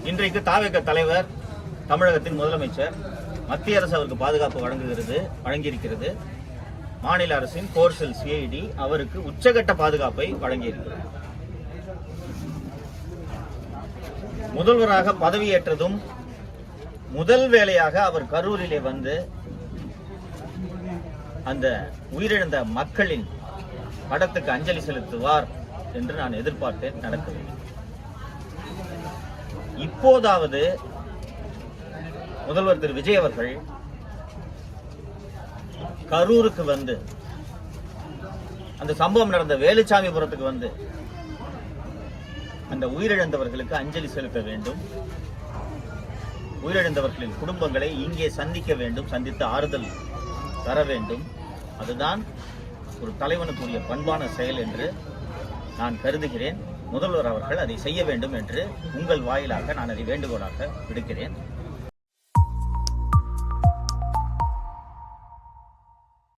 இன்றைக்கு தாவேக தலைவர், தமிழகத்தின் முதலமைச்சர், மத்திய அரசு அவருக்கு பாதுகாப்பு வழங்கியிருக்கிறது. மாநில அரசின் கோர்சல் சிஐடி அவருக்கு உச்சகட்ட பாதுகாப்பை வழங்கியிருக்கிறது. முதல்வராக பதவியேற்றதும் முதல் வேளையாக அவர் கரூரிலே வந்து அந்த உயிரிழந்த மக்களின் படத்துக்கு அஞ்சலி செலுத்துவார் என்று நான் எதிர்பார்த்தேன். நடக்கவில்லை. இப்போதாவது முதல்வர் திரு விஜய் அவர்கள் கரூருக்கு வந்து அந்த சம்பவம் நடந்த வேலுச்சாமிபுரத்துக்கு வந்து அந்த உயிரிழந்தவர்களுக்கு அஞ்சலி செலுத்த வேண்டும். உயிரிழந்தவர்களின் குடும்பங்களை இங்கே சந்திக்க வேண்டும், சந்தித்து ஆறுதல் தர வேண்டும். அதுதான் ஒரு தலைவனுக்குரிய பண்பான செயல் என்று நான் கருதுகிறேன். முதல்வர் அவர்கள் அதை செய்ய வேண்டும் என்று உங்கள் வாயிலாக நான் அதை வேண்டுகோளாக விடுக்கிறேன்.